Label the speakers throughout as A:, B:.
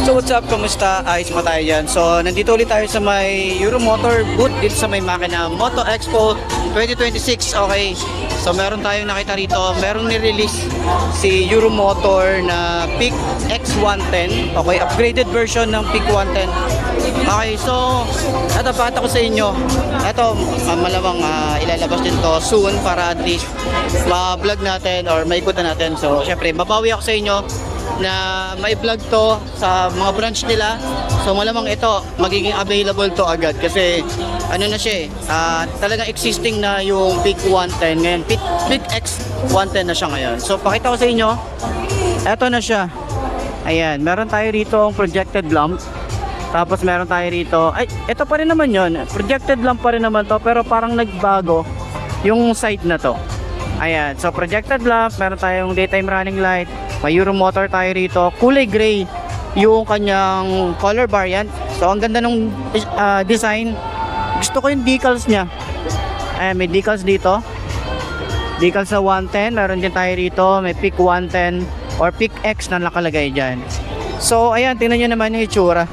A: So what's up, kamusta? Ayos pa tayo dyan. So nandito ulit tayo sa may Euromotor booth dito sa may makina Moto Expo 2026. Okay, so meron tayong nakita rito, meron ni-release si Euromotor na PIC X110. Okay, upgraded version ng PIC 110. Okay, so ito pakita ko sa inyo. Ito malamang ilalabas din to soon para at least ma-vlog natin or maikutan natin. So syempre mabawi ako sa inyo na may vlog to sa mga branch nila. So malamang ito magiging available to agad kasi ano na siya talagang existing na yung PIC 110 ngayon. PIC X110 na siya ngayon. So pakita ko sa inyo, ito na siya. Ayan, meron tayo rito ang projected lamp. Tapos meron tayo rito, ay ito pa rin naman yon, projected lamp pa rin naman to, pero parang nagbago yung side na to. Ayan, so projected lamp, meron tayong daytime running light. May Euromotor tayo rito, kulay gray yung kanyang color variant. So ang ganda ng design. Gusto ko yung decals nya. Ayan, may decals dito, decals sa 110. Meron din tayo rito, may PIC 110 or PIC X na nakalagay dyan. So ayan, tingnan nyo naman yung itsura.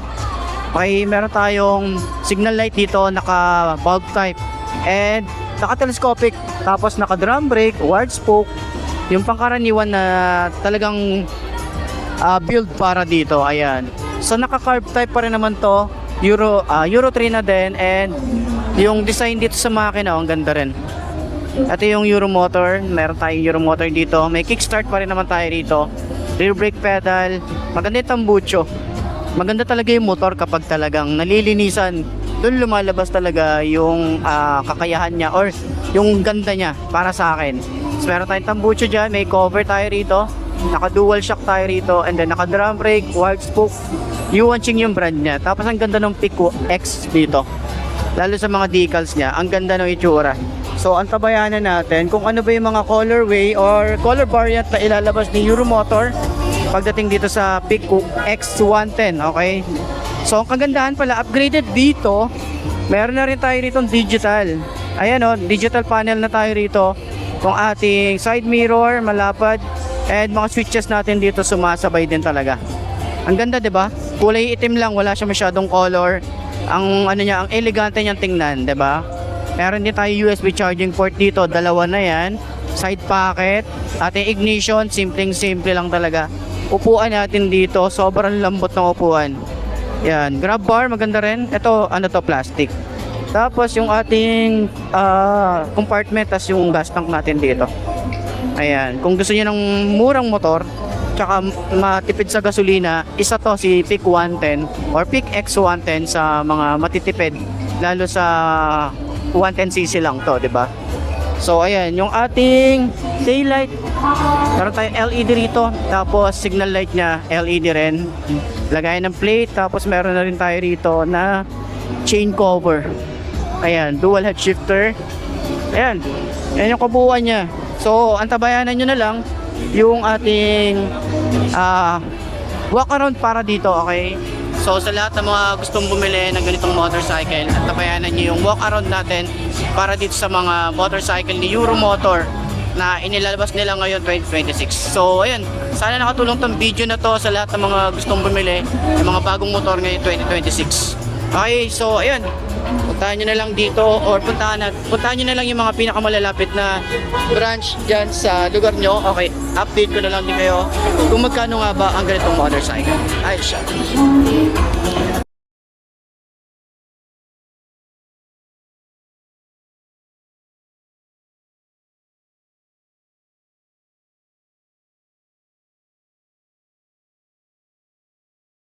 A: Okay, meron tayong signal light dito, naka bulb type and naka telescopic, tapos naka drum brake, wide spoke, yung pangkaraniwan na talagang build para dito. Ayan, so naka carb type pa rin naman to, Euro 3 na din, and yung design dito sa makina ang ganda rin. Ito yung Euromotor, meron tayong Euromotor dito, may kickstart pa rin naman tayo rito, rear brake pedal, maganda yung tambucho. Maganda talaga yung motor kapag talagang nalilinisan. Doon lumalabas talaga yung kakayahan niya or yung ganda niya para sa akin. So meron tayong tambucho dyan, may cover tayo rito, naka dual shock tayo rito, and then naka drum brake, wide spoke, Yuanqing yung brand niya. Tapos ang ganda ng PIC X dito, lalo sa mga decals niya, ang ganda ng itsura. So ang tabayanan natin kung ano ba yung mga colorway or color variant na ilalabas ni Euromotor pagdating dito sa PIC X110. Okay, so ang kagandahan pala, upgraded dito, meron na rin tayo rito digital. Ayan o, digital panel na tayo rito. Kung ating side mirror, malapad, and mga switches natin dito sumasabay din talaga. Ang ganda, 'di ba? Kulay itim lang, wala siya masyadong color. Ang ano niya, ang elegante niyang tingnan, 'di ba? Meron din tayo USB charging port dito, dalawa na 'yan. Side pocket, ating ignition, simpleng-simple lang talaga. Upuan natin dito, sobrang lambot ng upuan. Yan, grab bar, maganda rin. Ito, ano to, plastic. Tapos yung ating compartment, tas yung gas tank natin dito. Ayan, kung gusto niyo ng murang motor, tsaka matipid sa gasolina, isa to si PIC 110 or PIC X110 sa mga matitipid, lalo sa 110cc lang to, 'di ba? So ayan, yung ating taillight, meron tayong LED rito, tapos signal light nya LED rin, lagayan ng plate, tapos meron na rin tayo rito na chain cover. Ayan, dual head shifter. Ayan, yan yung kabuuan nya. So ang tabayanan nyo na lang yung ating walk around para dito. Okay, so sa lahat ng mga gustong bumili ng ganitong motorcycle, at tabayanan nyo yung walk around natin para dito sa mga motorcycle ni Euromotor na inilalabas nila ngayon 2026. So ayun, sana nakatulong tong video na to sa lahat ng mga gustong bumili ng mga bagong motor ngayon 2026. Okay, so ayun, puntahan nyo na lang dito or puntahan nyo na lang yung mga pinakamalalapit na branch dyan sa lugar nyo. Okay, update ko na lang din kayo kung magkano nga ba ang ganitong motorcycle. Ayos siya.